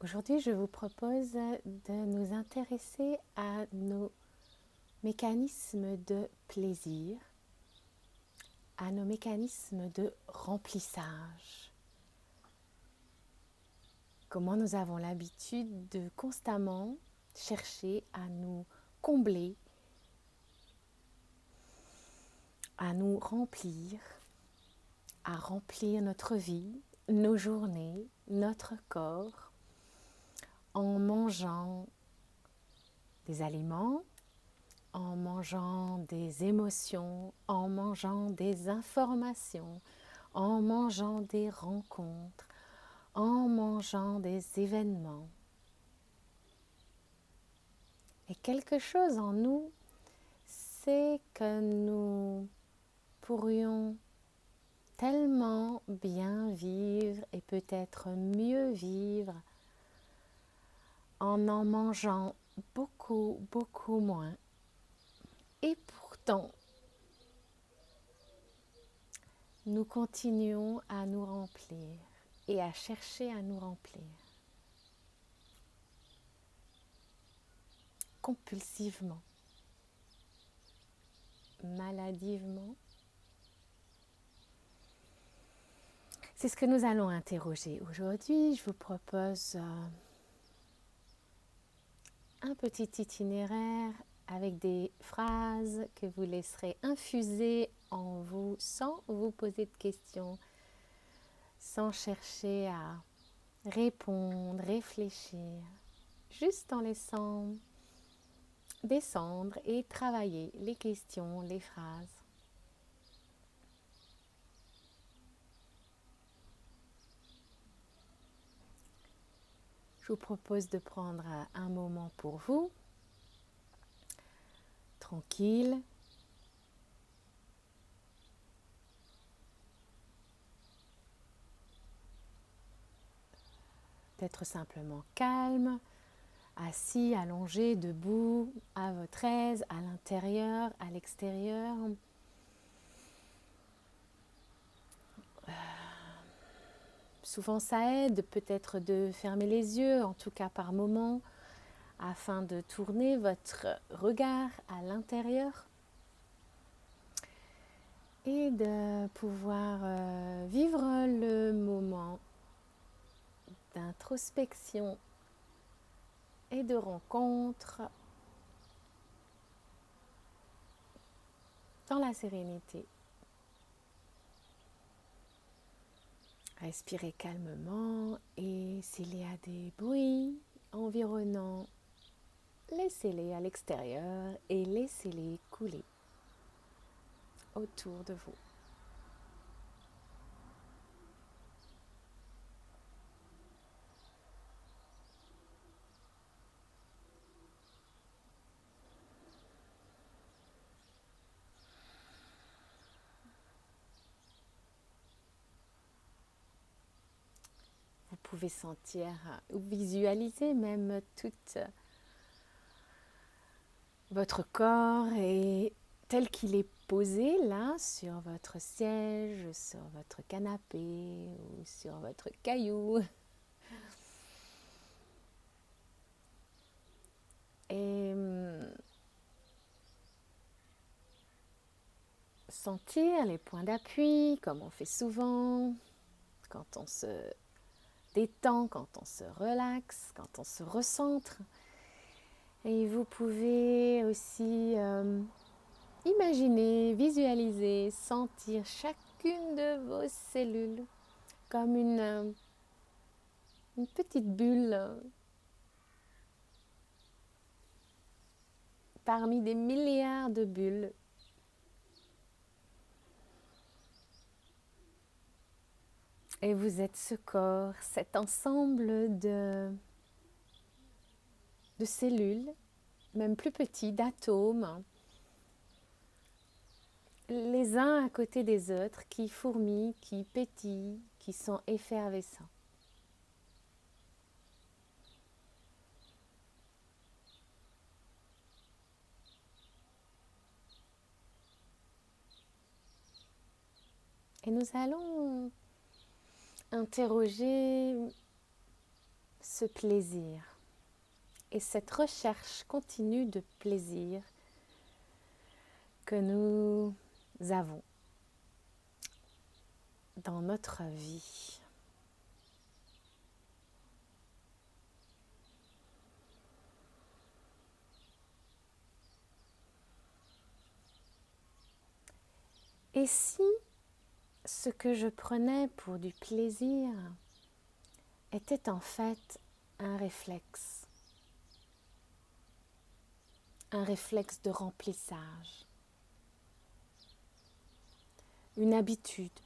Aujourd'hui, je vous propose de nous intéresser à nos mécanismes de plaisir, à nos mécanismes de remplissage. Comment nous avons l'habitude de constamment chercher à nous combler, à nous remplir, à remplir notre vie, nos journées, notre corps, en mangeant des aliments, en mangeant des émotions, en mangeant des informations, en mangeant des rencontres, en mangeant des événements. Et quelque chose en nous, c'est que nous pourrions tellement bien vivre et peut-être mieux vivre en mangeant beaucoup, beaucoup moins. Et pourtant, nous continuons à nous remplir et à chercher à nous remplir compulsivement, maladivement. C'est ce que nous allons interroger aujourd'hui. Je vous propose un petit itinéraire avec des phrases que vous laisserez infuser en vous sans vous poser de questions, sans chercher à répondre, réfléchir, juste en laissant descendre et travailler les questions, les phrases. Je vous propose de prendre un moment pour vous, tranquille, d'être simplement calme, assis, allongé, debout, à votre aise, à l'intérieur, à l'extérieur. Souvent ça aide peut-être de fermer les yeux, en tout cas par moment, afin de tourner votre regard à l'intérieur et de pouvoir vivre le moment d'introspection et de rencontre dans la sérénité. Respirez calmement et s'il y a des bruits environnants, laissez-les à l'extérieur et laissez-les couler autour de vous. Vous pouvez sentir ou visualiser même tout votre corps et tel qu'il est posé là sur votre siège, sur votre canapé ou sur votre caillou. Et sentir les points d'appui comme on fait souvent quand on se détend, quand on se relaxe, quand on se recentre. Et vous pouvez aussi imaginer, visualiser, sentir chacune de vos cellules comme une petite bulle parmi des milliards de bulles. Et vous êtes ce corps, cet ensemble de cellules, même plus petits, d'atomes, les uns à côté des autres, qui fourmillent, qui pétillent, qui sont effervescents. Et nous allons interroger ce plaisir et cette recherche continue de plaisir que nous avons dans notre vie. Et si ce que je prenais pour du plaisir était en fait un réflexe de remplissage, une habitude,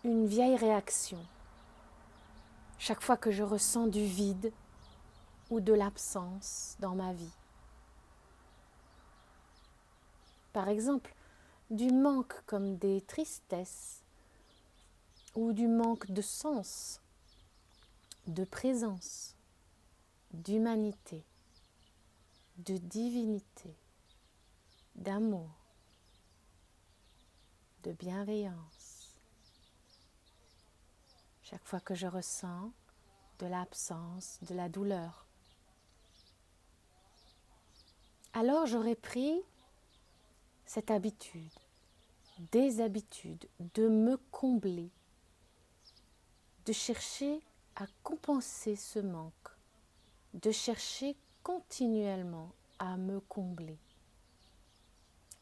une vieille réaction, chaque fois que je ressens du vide ou de l'absence dans ma vie. Par exemple, du manque comme des tristesses ou du manque de sens, de présence, d'humanité, de divinité, d'amour, de bienveillance. Chaque fois que je ressens de l'absence, de la douleur, alors j'aurais pris cette habitude, des habitudes de me combler, de chercher à compenser ce manque, de chercher continuellement à me combler.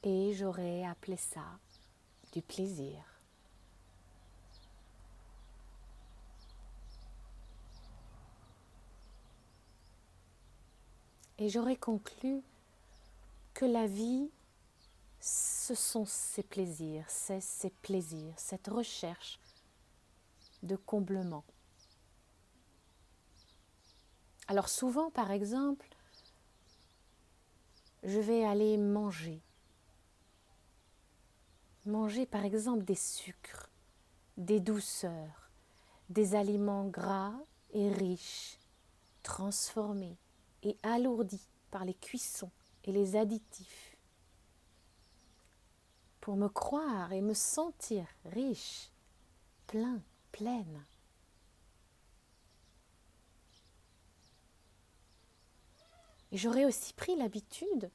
Et j'aurais appelé ça du plaisir. Et j'aurais conclu que la vie, ce sont ces plaisirs, c'est ces plaisirs, cette recherche de comblement. Alors souvent, par exemple, je vais aller manger par exemple des sucres, des douceurs, des aliments gras et riches, transformés et alourdis par les cuissons et les additifs, pour me croire et me sentir riche, plein, pleine. Et j'aurais aussi pris l'habitude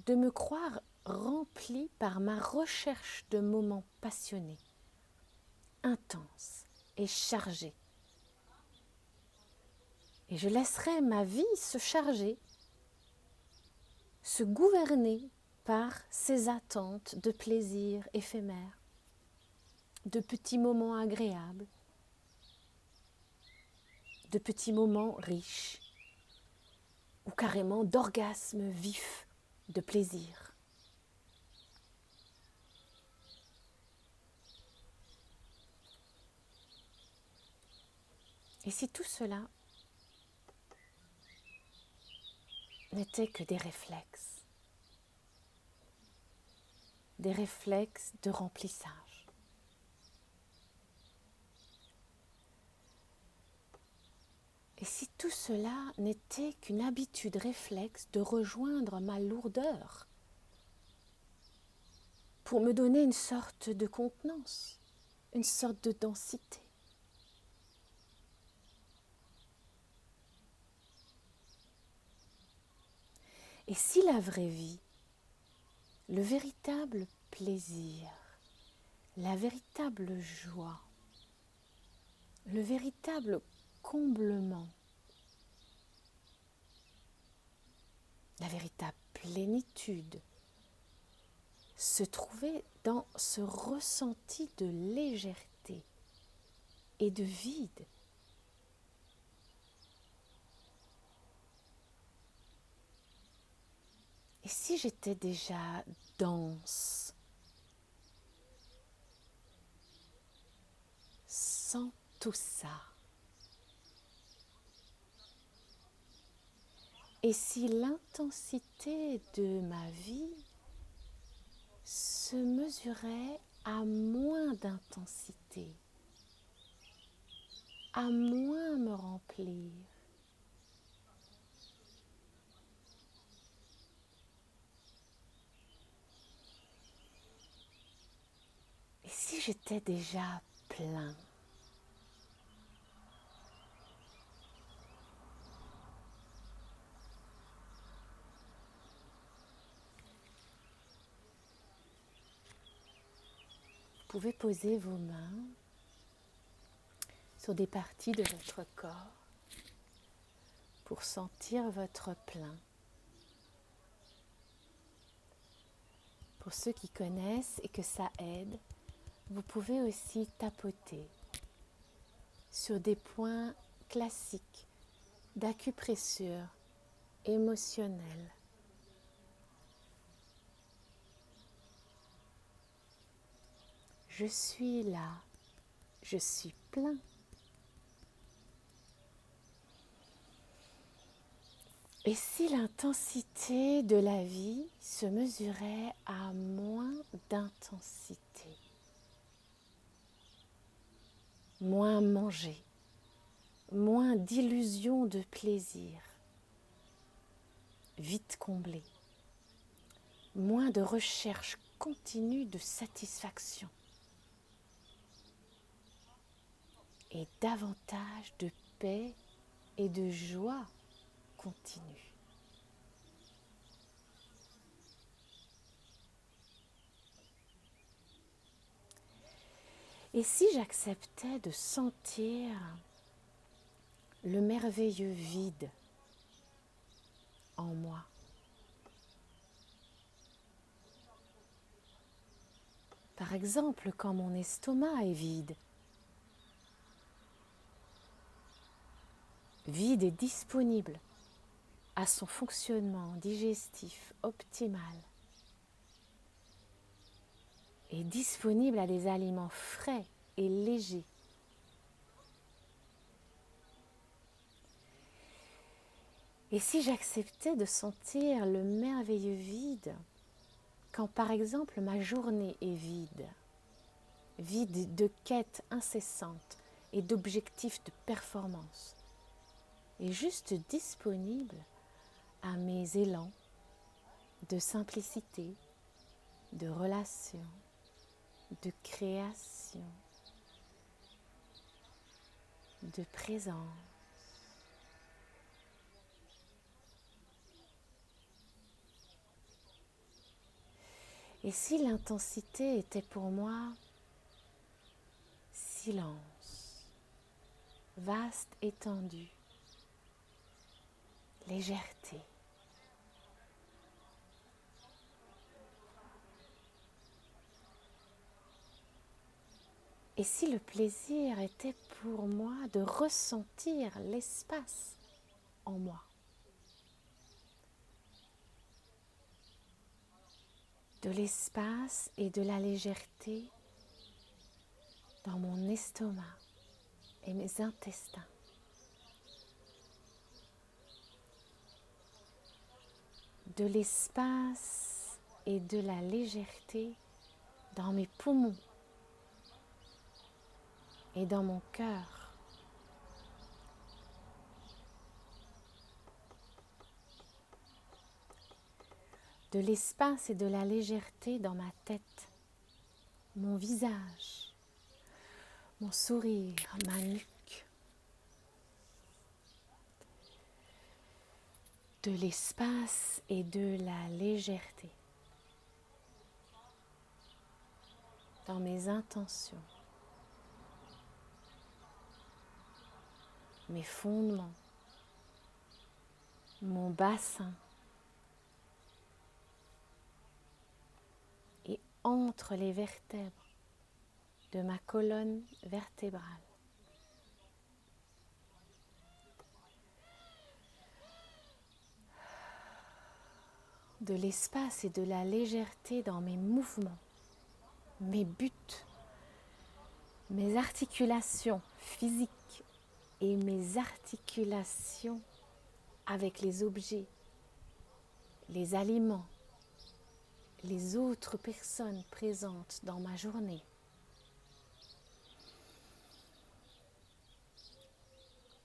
de me croire remplie par ma recherche de moments passionnés, intenses et chargés. Et je laisserai ma vie se charger, se gouverner par ces attentes de plaisir éphémères, de petits moments agréables, de petits moments riches, ou carrément d'orgasmes vifs de plaisir. Et si tout cela n'était que des réflexes de remplissage. Et si tout cela n'était qu'une habitude réflexe de rejoindre ma lourdeur pour me donner une sorte de contenance, une sorte de densité. Et si la vraie vie, le véritable plaisir, la véritable joie, le véritable comblement, la véritable plénitude se trouvait dans ce ressenti de légèreté et de vide. Et si j'étais déjà dense, sans tout ça? Et si l'intensité de ma vie se mesurait à moins d'intensité, à moins me remplir? Et si j'étais déjà plein? pouvez poser vos mains sur des parties de votre corps pour sentir votre plein. Pour ceux qui connaissent et que ça aide, vous pouvez aussi tapoter sur des points classiques d'acupressure émotionnelle. Je suis là, je suis plein. Et si l'intensité de la vie se mesurait à moins d'intensité, moins manger, moins d'illusions de plaisir, vite comblé, moins de recherche continue de satisfaction et davantage de paix et de joie continue. Et si j'acceptais de sentir le merveilleux vide en moi? Par exemple, quand mon estomac est vide, vide et disponible à son fonctionnement digestif optimal et disponible à des aliments frais et légers. Et si j'acceptais de sentir le merveilleux vide quand par exemple ma journée est vide, vide de quêtes incessantes et d'objectifs de performance, et juste disponible à mes élans de simplicité, de relation, de création, de présence. Et si l'intensité était pour moi silence, vaste étendue, légèreté. Et si le plaisir était pour moi de ressentir l'espace en moi, de l'espace et de la légèreté dans mon estomac et mes intestins. De l'espace et de la légèreté dans mes poumons et dans mon cœur. De l'espace et de la légèreté dans ma tête, mon visage, mon sourire, ma nuque. De l'espace et de la légèreté dans mes intentions, mes fondements, mon bassin et entre les vertèbres de ma colonne vertébrale. De l'espace et de la légèreté dans mes mouvements, mes buts, mes articulations physiques et mes articulations avec les objets, les aliments, les autres personnes présentes dans ma journée.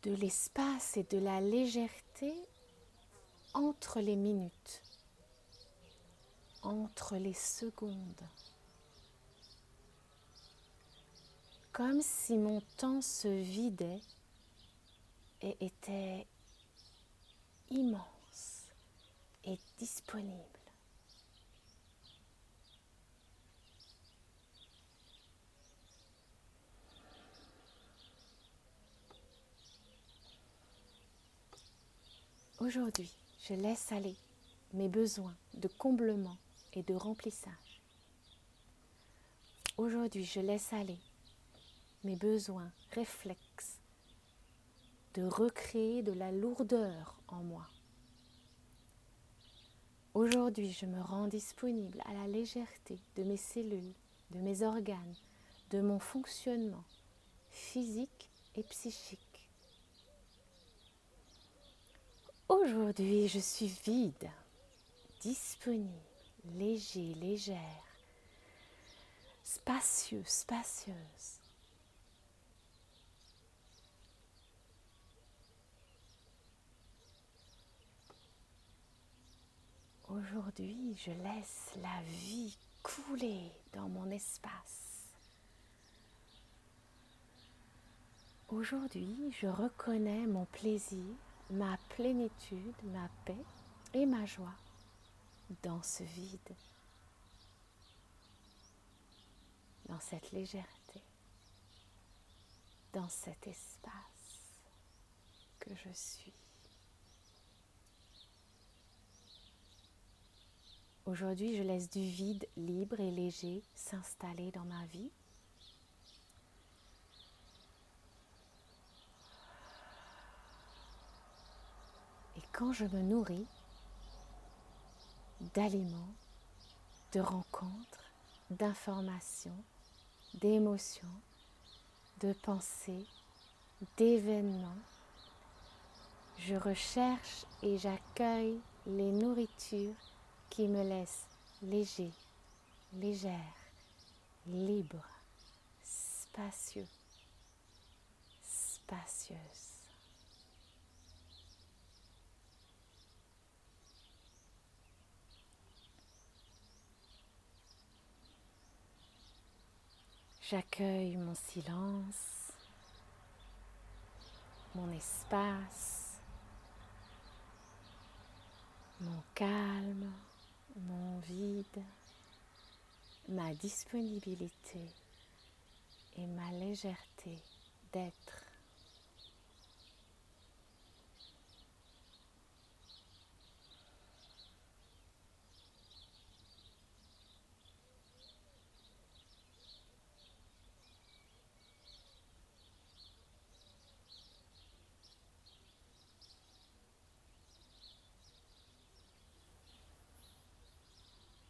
De l'espace et de la légèreté entre les minutes, entre les secondes. Comme si mon temps se vidait et était immense et disponible. Aujourd'hui, je laisse aller mes besoins de comblement et de remplissage. Aujourd'hui, je laisse aller mes besoins réflexes de recréer de la lourdeur en moi. Aujourd'hui, je me rends disponible à la légèreté de mes cellules, de mes organes, de mon fonctionnement physique et psychique. Aujourd'hui, je suis vide, disponible, léger, légère, spacieux, spacieuse. Aujourd'hui, je laisse la vie couler dans mon espace. Aujourd'hui, je reconnais mon plaisir, ma plénitude, ma paix et ma joie dans ce vide, dans cette légèreté, dans cet espace que je suis. Aujourd'hui, je laisse du vide libre et léger s'installer dans ma vie. Et quand je me nourris d'aliments, de rencontres, d'informations, d'émotions, de pensées, d'événements, je recherche et j'accueille les nourritures qui me laissent léger, légère, libre, spacieux, spacieuse. J'accueille mon silence, mon espace, mon calme, mon vide, ma disponibilité et ma légèreté d'être